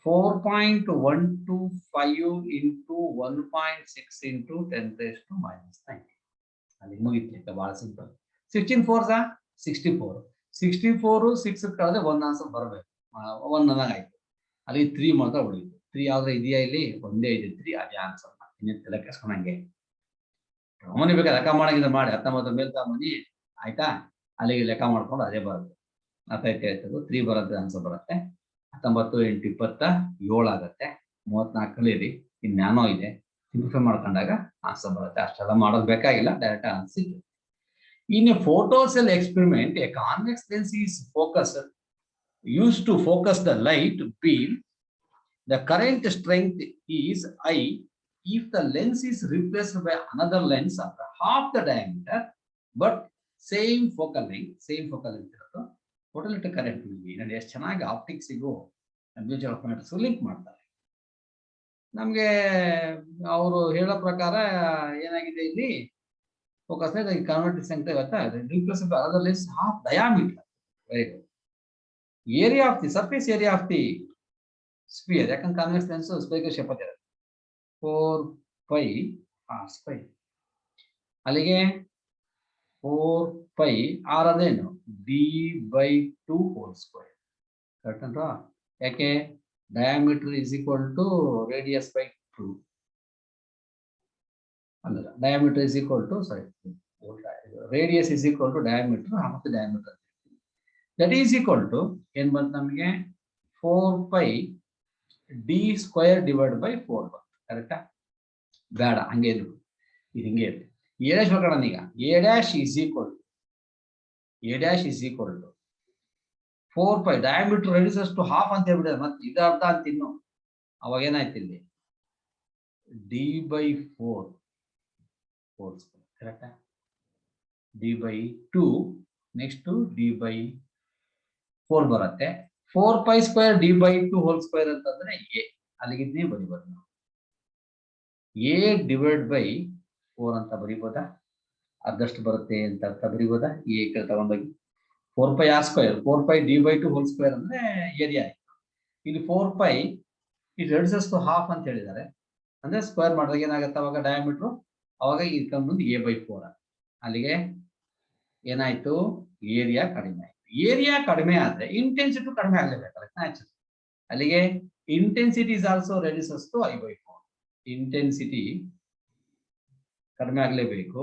4.125 into 1.6 into 10 raised to minus 9. ಅಲ್ಲಿ ಮುಗಿತು, ಬಹಳ simple. 16 4s 64. 64 6 ಕಳೆದ್ರೆ ಒಂದು answer ಬರಬೇಕು. 1 ಆಯ್ತು. ಅಲ್ಲಿ 3 ಮಾತ್ರ ಉಳಿಯಿತು. 3 ಯಾವ್ದು ಇದೆಯಾ? ಇಲ್ಲಿ ಒಂದೇ ಇದೆ 3, ಅದೇ ಆನ್ಸರ್. ಇನ್ನೇನು ತಲೆ ಕೆಸ್ಕೊಂಡಂಗೆ ಮನಿ ಬೇಕಾದ್ರೆ ಲೆಕ್ಕ ಮಾಡಂಗಿದ್ರೆ ಮಾಡಿ. 19 ಮೇಲೆ ಮನಿ ಆಯ್ತಾ? ಅಲ್ಲಿಗೆ ಲೆಕ್ಕ ಮಾಡ್ಕೊಂಡು ಅದೇ ಬರುತ್ತೆ. ಅರ್ಥ ಆಯ್ತು ಹೇಳ್ತದ್ದು. 3 ಬರುತ್ತೆ, ಆನ್ಸರ್ ಬರುತ್ತೆ. 19 8 27 ಆಗುತ್ತೆ. 34 ಕಲೀರಿ, ಇನ್ಯಾನೋ ಇದೆ, ಸಿಂಪ್ಲಿಫೈ ಮಾಡ್ಕೊಂಡಾಗ ಆನ್ಸರ್ ಬರುತ್ತೆ. ಅಷ್ಟೆಲ್ಲ ಮಾಡೋದು ಬೇಕಾಗಿಲ್ಲ, direct answer. In a photocell experiment, a convex lens is used to focus the light beam. The current strength is I if the lens is replaced by another lens of half the diameter, but same focal length ಇರುತ್ತೆ. ಫೋಟೋಎಲೆಕ್ಟ್ರಿಕ್ current ನೋಡಿ ಎಷ್ಟು ಚೆನ್ನಾಗಿ ಆಪ್ಟಿಕ್ಸಿಗೂ mutual funds link ಮಾಡ್ತಾರೆ. ನಮಗೆ ಅವರು ಹೇಳೋ ಪ್ರಕಾರ ಏನಾಗಿದೆ, ಇಲ್ಲಿ ಫೋಕಸ್ ಕನ್ವರ್ಟ್ ಸಂಖ್ಯೆ replace by another lens half diameter. Very good. Area of the surface area of the sphere, ಯಾಕಂದ್ರೆ ಕಾನ್ವೆಕ್ಸ್ ಲೆನ್ಸ್ ಸ್ಪೆರಿಕಲ್ ಶೇಪ್ ಇರುತ್ತೆ. 4πr². ಅಲ್ಲಿಗೆ 4π r ಅದೇನು d/2 ಹೋಲ್ ಸ್ಕ್ವೇರ್. ಕರೆಕ್ಟ್ ಅಲ್ವಾ? ಯಾಕೆ? Diameter is equal to radius by 2 ಅಲ್ಲ, diameter is equal to radius is equal to diameter ಮತ್ತು diameter that is equal to ಏನ್ ಬಂತು ನಮಗೆ? 4π d² ಡಿವೈಡ್ ಬೈ 4 ಬಂತು. ಕರೆಕ್ಟಾ? ಬೇಡ, ಹಂಗೆ ಇದು ಹಿಂಗೆ ಇರಲಿ. A' ಬರ್ಕೋಣ ಈಗ. A' is equal to 4π diameter reduces to half ಅಂತ ಹೇಳ್ಬಿಟ್ಟಿದೆ. ಮತ್ತೆ ಇದು ಅರ್ಥ ಅಂತ ಇನ್ನು ಅವಾಗ ಏನಾಯ್ತು ಇಲ್ಲಿ d/4 ಹೋಲ್ ಸ್ಕ್ವೇರ್. ಕರೆಕ್ಟಾ? d/2 ನೆಕ್ಸ್ಟ್ d/4 ಬರುತ್ತೆ. 4π² d/2 ಹೋಲ್ ಸ್ಕ್ವೇರ್ ಅಂತಂದ್ರೆ ಎ. ಅಲ್ಲಿಗಿದ್ನೇ ಬರಿಬೋದು ನಾವು. A ಡಿವೈಡ್ ಬೈ 4 ಅಂತ ಬರಿಬೋದಾ? ಅದಷ್ಟು ಬರುತ್ತೆ ಅಂತ ಅರ್ಥ ಬರಿಬೋದಾ? ಎ ಕಡೆ ತಗೊಂಡೋಗಿ 4πr², 4π d/2 ಹೋಲ್ ಸ್ಕ್ವೇರ್ ಅಂದ್ರೆ ಏರಿಯಾ ಆಯ್ತು. ಇಲ್ಲಿ 4π ಇಟ್ ರೆಡ್ಯೂಸಸ್ ಟು ಹಾಫ್ ಅಂತ ಹೇಳಿದ್ದಾರೆ, ಅಂದ್ರೆ ಸ್ಕ್ವೇರ್ ಮಾಡಿದಾಗ ಏನಾಗುತ್ತೆ ಅವಾಗ ಡಯಾಮೀಟರ್, ಅವಾಗ ಇದಕ್ಕೆ ಮುಂದೆ a/4. ಅಲ್ಲಿಗೆ ಏನಾಯ್ತು? ಏರಿಯಾ ಕಡಿಮೆ ಆಯ್ತು. ಏರಿಯಾ ಕಡಿಮೆ ಆದ್ರೆ ಇಂಟೆನ್ಸಿಟಿ ಕಡಿಮೆ ಆಗ್ಲೇಬೇಕಲ್ಲ, ನ್ಯಾಚುರಲ್. ಅಲ್ಲಿಗೆ intensity is also reduces to I/4. Intensity ಕಡಿಮೆ ಆಗಲೇಬೇಕು.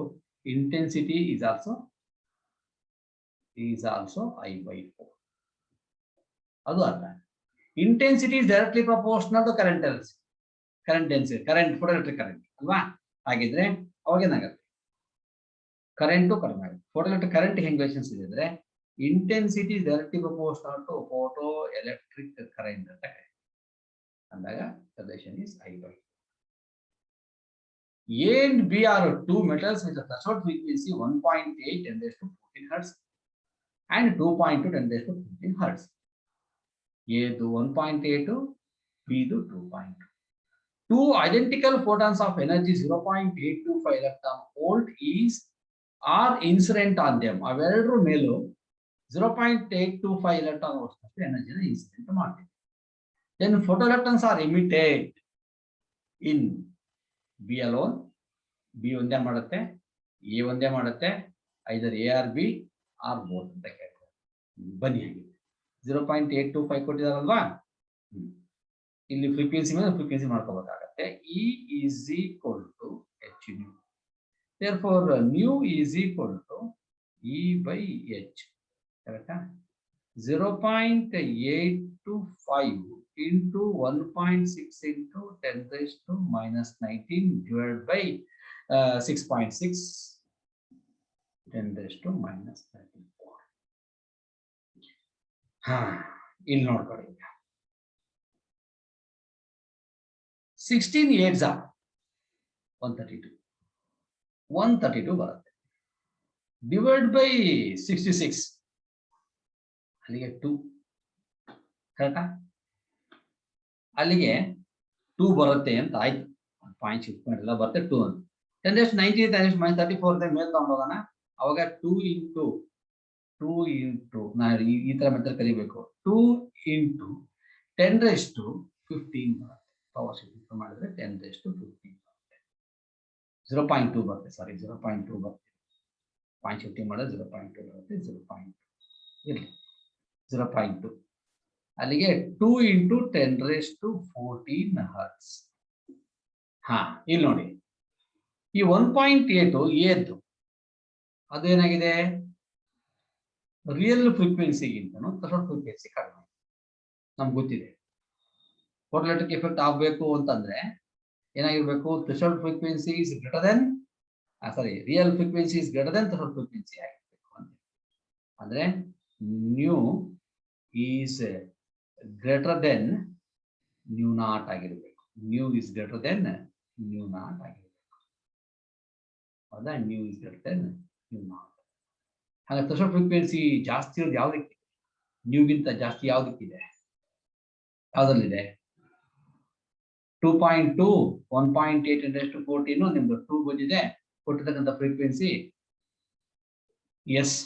Intensity is also I/4. ಅದು ಅರ್ಥ. Intensity is directly proportional to current density, current photoelectric current ಅಲ್ವಾ? ಹಾಗಿದ್ರೆ ಅವಾಗ ಏನಾಗುತ್ತೆ? ಕರೆಂಟು ಕಡಿಮೆ ಆಗುತ್ತೆ. ಫೋಟೋ ಎಲೆಕ್ಟ್ರಿಕ್ ಕರೆಂಟ್ ಹೆಂಗ್ ರಿಲೇಷನ್ಸ್ ಇದೆ ಅಂದ್ರೆ intensity directly proportional to photoelectric current ಅಂತ ಅಂದಾಗ relation is I by. A and B are two metals with a threshold frequency 1.8 10 raised to 14 hertz and 2.2 10 raised to 15 hertz. A do 1.8, B do 2.2. Two identical photons of energy 0.825 electron volt are incident on them. ಅವೆರಡರ ಮೇಲೂ 0.825 electron volts energy incident ಮಾಡ್ತೀವಿ. Then photoelectrons are emitted in B alone. B ಒಂದೇ ಮಾಡುತ್ತೆ, A ಒಂದೇ ಮಾಡುತ್ತೆ, either A or B or both ಅಂತ ಕೇಳ್ತಾರೆ. ಬನ್ನಿ ಹಾಗೆ 0.825 ಕೊಟ್ಟಿದಾರಲ್ವಾ, ಇಲ್ಲಿ ಫ್ರೀಕ್ವೆನ್ಸಿ ಮೇಲೆ ಫ್ರೀಕ್ವೆನ್ಸಿ ಮಾಡ್ಕೋಬೇಕಾಗತ್ತೆ. E is equal to h nu. Therefore nu is equal to E by h. ಕರೆಕ್ಟಾ? 0.825 into 1.6 into 10 raised to minus 19 divided by 6.6 10 raised to minus 34. ಇಲ್ಲಿ ನೋಡ್ಕೊಳ್ಳಿ, 16 8s are 132 ಬರುತ್ತೆ. ಡಿವೈಡ್ ಬೈ 66 ಅಲ್ಲಿಗೆ 2 ಕರೆಕ್ಟಾ? ಅಲ್ಲಿಗೆ 2 ಬರುತ್ತೆ ಅಂತ ಆಯ್ತು. ಪಾಯಿಂಟ್ ಶಿಫ್ಟ್ ಮಾಡಿಲ್ಲ, ಬರುತ್ತೆ 2 ಅಂತ. 10 raised to 19 10 raised to minus 34 ಮೇಲೆ ತಗೊಂಡೋಗೋಣ. ಅವಾಗ 2 into ನಾನು ಈ ತರ ಮೆಥಡ್ ಕಲಿಬೇಕು. 2 into 10 raised to 15 ಬರುತ್ತೆ. ಪವರ್ ಶಿಫ್ಟ್ ಮಾಡಿದ್ರೆ 10 raised to 15 ಬರುತ್ತೆ. 0.2 ಬರುತ್ತೆ, ಸಾರಿ 0.2 ಬರುತ್ತೆ. ಪಾಯಿಂಟ್ ಶಿಫ್ಟಿಂಗ್ ಮಾಡಿದ್ರೆ 0.2 ಬರುತ್ತೆ. 0.2 ಇರಲಿ, 0.2 ಅಲ್ಲಿಗೆ 2 into 10 raised to 14 hertz. ಇಲ್ಲಿ ನೋಡಿ, ಈ 1.8 ಏದ್ದು ಅದೇನಾಗಿದೆ, ರಿಯಲ್ ಫ್ರೀಕ್ವೆನ್ಸಿಗಿಂತನೂ ಥ್ರೆಶೋಲ್ಡ್ ಫ್ರೀಕ್ವೆನ್ಸಿ ಕಡಿಮೆ. ನಮ್ಗೆ ಗೊತ್ತಿದೆ ಫೋಟೋ ಎಲೆಕ್ಟ್ರಿಕ್ ಎಫೆಕ್ಟ್ ಆಗಬೇಕು ಅಂತಂದ್ರೆ ಏನಾಗಿರ್ಬೇಕು, threshold frequency is greater than real frequency is greater than threshold frequency ಆಗಿರ್ಬೇಕು ಅಂತ. ಅಂದ್ರೆ nu is greater than nu naught ಆಗಿರ್ಬೇಕು. Nu is greater than nu naught ಆಗಿರ್ಬೇಕು. ಹೌದಾ? Nu is greater than nu naught. ಹಾಗೆ ಥ್ರೆಶೋಲ್ಡ್ ಫ್ರೀಕ್ವೆನ್ಸಿ ಜಾಸ್ತಿ ಇರೋದು ಯಾವ್ದಕ್ಕೆ, ನ್ಯೂಗಿಂತ ಜಾಸ್ತಿ ಯಾವ್ದಕ್ಕಿದೆ, ಯಾವ್ದ್ರಲ್ಲಿದೆ? 2.2 1.8 10 to 14 ನಿಮ್ದು 2 ಬಂದಿದೆ. ಕೊಟ್ಟಿರ್ತಕ್ಕಂಥ ಫ್ರೀಕ್ವೆನ್ಸಿ ಎಸ್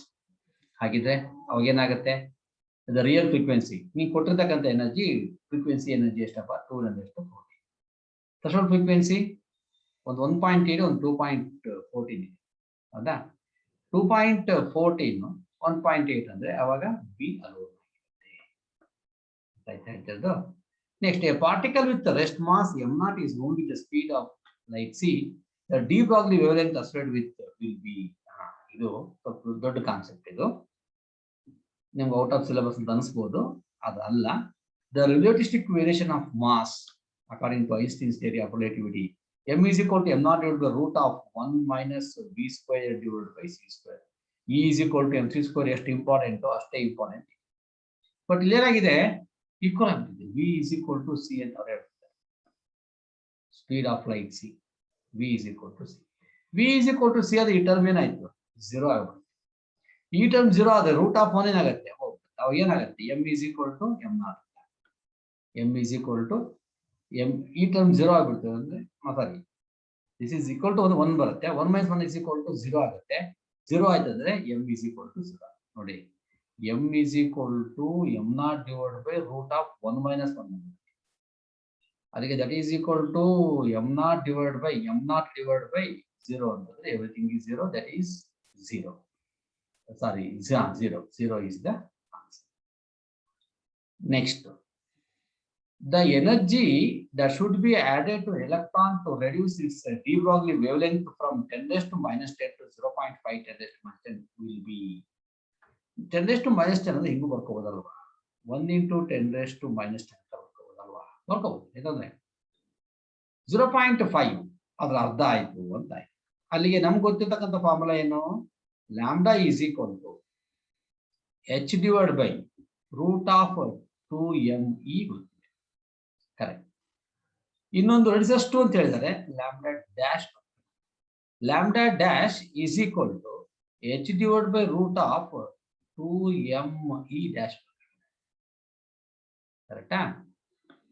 ಹಾಗಿದ್ರೆ ಅವಾಗ ಏನಾಗುತ್ತೆ, ಇದು ರಿಯಲ್ ಫ್ರೀಕ್ವೆನ್ಸಿ. ನೀವು ಕೊಟ್ಟಿರ್ತಕ್ಕಂಥ ಎನರ್ಜಿ ಫ್ರೀಕ್ವೆನ್ಸಿ ಎನರ್ಜಿ ಎಷ್ಟಪ್ಪ, 2 10 to 14. ಥ್ರೆಶೋಲ್ಡ್ ಫ್ರೀಕ್ವೆನ್ಸಿ ಒಂದು 1.8 ಒಂದು 2.14 ಇದೆ. ಹೌದಾ? 2.14 1.8 ಅಂದ್ರೆ ಅವಾಗ ಬಿ ಅಲೋನ್ ಆಗಿರುತ್ತೆ. Next, a particle with the rest mass m0 is moving with the speed of light c. The de Broglie wavelength associated with will be ಇದು ದೊಡ್ಡ ಕಾನ್ಸೆಪ್ಟ್. ಇದು ನಿಮ್ಗೆ ಔಟ್ ಆಫ್ ಸಿಲೆಬಸ್ ಅಂತ ಅನಿಸ್ಬೋದು, ಅದಲ್ಲ. The relativistic variation of mass according to Einstein's theory of relativity, m is equal to m0 divided by root of 1 minus v square divided by c square. E is equal to mc square. ಎಷ್ಟು important ಅಷ್ಟೇ important. But ಇಲ್ಲೇನಾಗಿದೆ, equal ಆಗ್ಬಿಟ್ಟಿದೆ. V is equal to c ಅಂತ ಅವ್ರು ಹೇಳ್ತಾರೆ. Speed of light c, v is equal to c. V is equal to c, ಅದು ಈ term ಏನಾಯ್ತು, 0 ಆಗ್ಬಿಡುತ್ತೆ. ಈ ಟರ್ಮ್ 0 ಆದ್ರೆ ರೂಟ್ ಆಫ್ 1 ಏನಾಗುತ್ತೆ, ಹೋಗ್ಬಿಡುತ್ತೆ. ಅವಾಗ ಏನಾಗುತ್ತೆ, m is equal to m not. M is equal to m, ಈ ಟರ್ಮ್ 0 ಆಗ್ಬಿಡ್ತದೆ. ಅಂದ್ರೆ sorry, this is equal to 1 ಬರುತ್ತೆ. 1 - 1 ಇಸ್ ಈಕ್ವಲ್ ಟು 0 ಆಗುತ್ತೆ. 0 ಆಯ್ತಂದ್ರೆ ಎಂ ಇಸ್ ಈಕ್ವಲ್ ಟು 0. ನೋಡಿ, m is equal to m0 divided by root of 1 minus 1. ಅದಕ್ಕೆ that is equal to m0 divided by 0 ಅಂತಂದ್ರೆ everything is 0, that is 0. Sorry, 0 is the answer. Next, the energy that should be added to electron to reduce its de Broglie wavelength from 10 raised to minus 10 to 0.5 10 raised to minus 10 will be 10 raised to minus 10 ಅಂದ್ರೆ ಹಿಂಗೂ ಬರ್ಕೋಬೋದಲ್ವಾ, 1 into 10 raised to minus 10 ಅಂತ ಬರ್ಕೋಬೋದಲ್ವಾ, ಬರ್ಕೋಬಹುದು. ಯಾಕಂದ್ರೆ 0.5 ಅದ್ರ ಅರ್ಧ ಆಯ್ತು ಅಂತ ಆಯ್ತು. ಅಲ್ಲಿಗೆ ನಮ್ಗೆ ಗೊತ್ತಿರ್ತಕ್ಕಂಥ ಫಾರ್ಮುಲಾ ಏನು? Lambda is equal to h divide by root of 2me ಗೊತ್ತಿದೆ. ಕರೆಕ್ಟ್. ಇನ್ನೊಂದು ರಿಸಸ್ಟು ಅಂತ ಹೇಳಿದರೆ lambda dash. Lambda dash is equal to h divide by root of 2me dash. ಕರೆಕ್ಟಾ?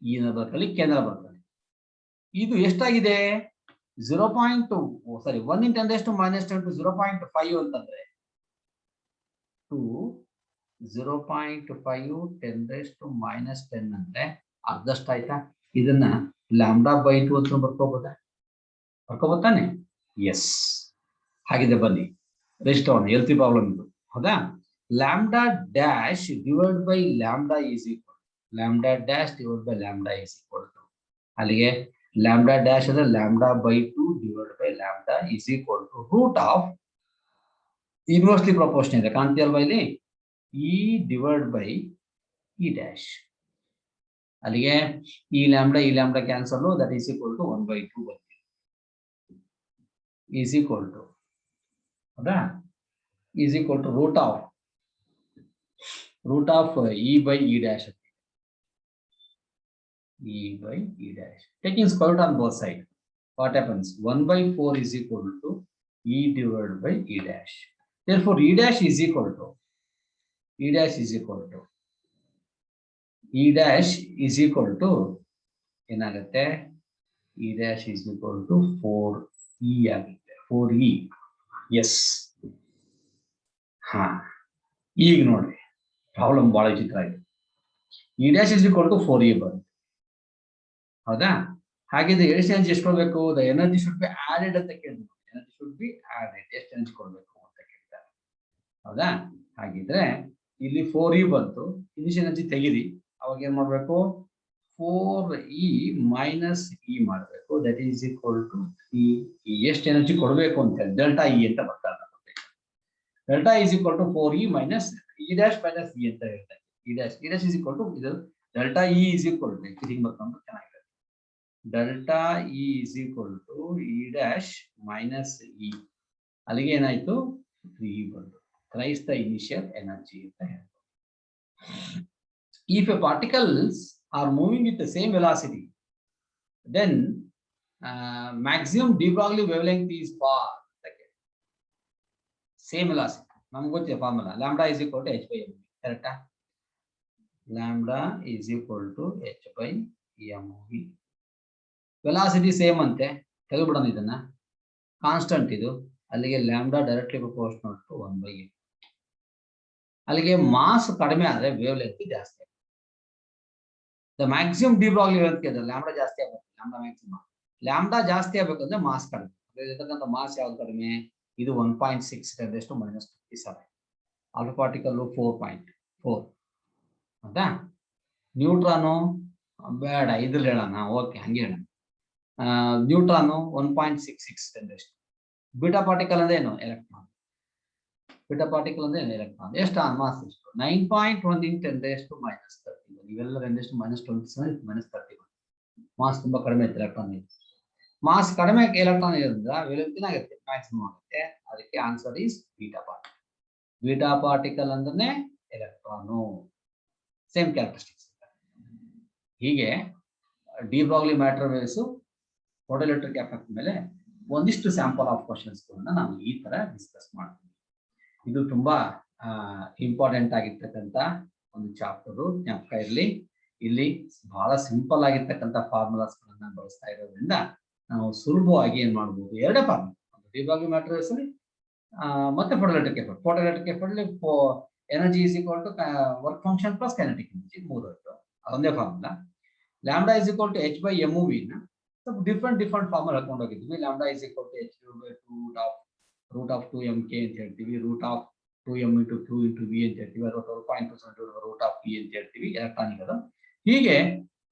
ಈ ಬರ್ಕೊಳ್ಳಿ, ಕೇಂದ್ರ ಬರ್ಕೊಳ್ಳಿ. ಇದು ಎಷ್ಟಾಗಿದೆ? 0.2 ಸಾರಿ 1 × 10⁻⁻⁻ to 0.5 ಅಂತಂದ್ರೆ 2 0.5 10⁻⁻10 ಅಂದ್ರೆ ಅರ್ಧಷ್ಟು ಆಯ್ತಾ? ಇದನ್ನ ಲ್ಯಾಂಬ್ಡಾ ಬೈ 2 ಅಂತ ಬರ್ಕೋಬೋತಾನೆ? ಎಸ್. ಹಾಗಿದೆ, ಬನ್ನಿ ರೆಸ್ಟ್ ಆನ್ ಹೆಲ್ತಿ ಪ್ರಾಬ್ಲಮ್ ಇದು. ಹೌದಾ? Lambda dash divide by lambda is equal lambda dash divide by lambda is equal to ಅಲ್ಲಿಗೆ ಲ್ಯಾಂಬ್ಡಾ ಡ್ಯಾಶ್ ಅಂದ್ರೆ lambda by 2 divide by lambda is equal to root of inversely proportion ಇದೆ, ಕಾಣ್ತೀಯಲ್ವಾ ಇಲ್ಲಿ? E divide by e dash. ಅಲ್ಲಿಗೆ ಈ lambda cancel, that is equal to 1/2 ಬರುತ್ತೆ. Is equal to ಹೌದಾ? Is equal to root of e by e dash. E by E dash. Taking square root on both sides, what happens? 1/4 is equal to E divided by E dash. Therefore, E dash is equal to E dash is equal to E dash is equal to ಏನಾಗುತ್ತೆ? E dash is equal to 4E ಆಗುತ್ತೆ. 4E. S. ಹಾ, ಈಗ ನೋಡಿ problem ಬಹಳ ಚಿತ್ರ ಆಗಿದೆ. E dash is equal to 4E ಬರುತ್ತೆ. ಹೌದಾ? ಹಾಗಿದ್ರೆ ಎನರ್ಜಿ ಎಷ್ಟು ಕೊಡ್ಬೇಕು? The energy should be added ಅಂತ ಕೇಳಿದ್ರು. Energy should be added. ಎಷ್ಟು ಎನರ್ಜಿ ಕೊಡ್ಬೇಕು ಅಂತ ಕೇಳ್ತಾರೆ. ಹೌದಾ? ಹಾಗಿದ್ರೆ ಇಲ್ಲಿ 4E ಬಂತು, ಇನಿಷಿಯಲ್ ಎನರ್ಜಿ ತೆಗಿರಿ. ಅವಾಗ ಏನ್ ಮಾಡ್ಬೇಕು? 4E ಮೈನಸ್ ಇ ಮಾಡಬೇಕು. That is equal to 3E. ಎಷ್ಟು ಎನರ್ಜಿ ಕೊಡಬೇಕು ಅಂತ ಹೇಳಿ ಡೆಲ್ಟಾ ಇ ಅಂತ ಬರ್ತಾರೆ. Delta is equal to 4E minus E dash minus E ಅಂತ ಹೇಳ್ತಾರೆ. E dash is equal to ಇದು delta E is equal to ಹಿಂಗೆ ಬರ್ಕೊಂಡು ಚೆನ್ನಾಗಿದೆ. Delta E is equal to E dash minus E. ಅಲ್ಲಿಗೆ ಏನಾಯ್ತು? 3E ಬಂತು. ಥ್ರೈಸ್ ದ ಇನಿಷಿಯಲ್ ಎನರ್ಜಿ ಅಂತ ಹೇಳ್ತಾರೆ. If a particles are moving with the same velocity, then maximum de Broglie wavelength is far. Same velocity. ನಮ್ಗೆ ಗೊತ್ತಿದೆ formula. Lambda is equal to h by m. ಕರೆಕ್ಟಾ? Lambda is equal to h by mv. Velocity same ಅಂತೆ, ತೆಗೆದುಬಿಡೋಣ ಇದನ್ನ. Constant ಇದು. ಅಲ್ಲಿಗೆ lambda directly proportional to 1/8. ಅಲ್ಲಿಗೆ mass ಕಡಿಮೆ ಆದ್ರೆ ವೇವ್ ಲೆಂತ್ ಜಾಸ್ತಿ ಆಗುತ್ತೆ. The maximum D Broglie wave length lambda ಜಾಸ್ತಿ ಆಗುತ್ತೆ. Lambda maximum. ಲ್ಯಾಂಬ್ಡಾ ಜಾಸ್ತಿ ಆಗಬೇಕಂದ್ರೆ ಮಾಸ್ ಕಡಿಮೆ. ಇರತಕ್ಕಂಥ ಮಾಸ್ ಯಾವ್ದು ಕಡಿಮೆ? ಇದು 1.6 × 10⁻⁻57. Alpha particle 4.4. ಹೌದಾ? ನ್ಯೂಟ್ರಾನು ಬೇಡ, ಇದ್ರಲ್ಲಿ ಹೇಳೋಣ. ಓಕೆ, ಹಂಗೆ ಹೇಳೋಣ. ನ್ಯೂಟ್ರಾನು 1.66 × ಬೀಟಾ ಪಾರ್ಟಿಕಲ್ ಅಂದ್ರೆ ಏನು? ಎಲೆಕ್ಟ್ರಾನ್. ಬೀಟಾ ಪಾರ್ಟಿಕಲ್ ಅಂದ್ರೆ ಏನು? ಎಲೆಕ್ಟ್ರಾನ್. ಎಷ್ಟು ಮಾಸ್? ಎಷ್ಟು? 9.1 × 10⁻30. ಇವೆಲ್ಲ 10⁻27 -30. ಮಾಸ್ ತುಂಬಾ ಕಡಿಮೆ ಐತೆ ಎಲೆಕ್ಟ್ರಾನ್. ಮಾಸ್ ಕಡಿಮೆ ಎಲೆಕ್ಟ್ರಾನ್ ಇರೋದ್ರಿಂದ ವೇವ್ ಆಗುತ್ತೆ, ಮ್ಯಾಕ್ಸಿಮಮ್ ಆಗುತ್ತೆ. ಅದಕ್ಕೆ answer is beta particle. Beta particle ಅಂದ್ರೆ ಎಲೆಕ್ಟ್ರಾನು. Same characteristics. ಹೀಗೆ de Broglie matter waves, photoelectric effect ಮೇಲೆ ಒಂದಿಷ್ಟು ಸ್ಯಾಂಪಲ್ ಆಫ್ ಕ್ವಶನ್ಸ್ ನಾವು ಈ ತರ ಡಿಸ್ಕಸ್ ಮಾಡ್ತೀವಿ. ಇದು ತುಂಬಾ ಇಂಪಾರ್ಟೆಂಟ್ ಆಗಿರ್ತಕ್ಕಂಥ ಒಂದು ಚಾಪ್ಟರ್. ಜ್ಞಾಪಕ ಇರಲಿ, ಇಲ್ಲಿ ಬಹಳ ಸಿಂಪಲ್ ಆಗಿರ್ತಕ್ಕಂಥ ಫಾರ್ಮುಲಾಸ್ ಗಳನ್ನ ಬಳಸ್ತಾ ಇರೋದ್ರಿಂದ ನಾವು ಸುಲಭವಾಗಿ ಏನ್ ಮಾಡಬಹುದು? ಎರಡೇ formula, de Broglie matter waves ಮತ್ತೆ photoelectric effect. Photoelectric effect energy is equal to work function plus kinetic energy, ಮೂರು ಅದೊಂದೇ formula. Lambda is equal to h by mv ನ ಸ್ವಲ್ಪ ಡಿಫ್ರೆಂಟ್ ಫಾರ್ಮಲ್ ಹಾಕೊಂಡು ಹೋಗಿದ್ವಿ. Lambda is equal to h by root of 2mk ಅಂತ ಹೇಳ್ತೀವಿ. Root of 2m × q × v ಅಂತ ಹೇಳ್ತೀವಿ. ಅಥವಾ 12.2 ರೂಟ್ ಆಫ್ v ಅಂತ ಹೇಳ್ತೀವಿ ಎಲೆಕ್ಟ್ರಾನಿಕ್ ಅದು. ಹೀಗೆ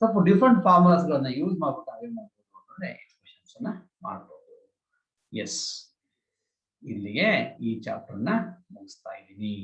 ಸ್ವಲ್ಪ ಡಿಫ್ರೆಂಟ್ ಫಾರ್ಮುಲಾಸ್ ಗಳನ್ನ ಯೂಸ್ ಮಾಡ್ಬಿಟ್ಟು ನಾವೇನ್ ಮಾಡ್ಬೋದು ಅಂದ್ರೆ ಎಕ್ಸ್ಪ್ರೆಷನ್ಸ್ ಅನ್ನ ಮಾಡ್ಬೋದು. ಎಸ್, ಇಲ್ಲಿಗೆ ಈ ಚಾಪ್ಟರ್ ನ ಮುಗಿಸ್ತಾ ಇದ್ದೀನಿ.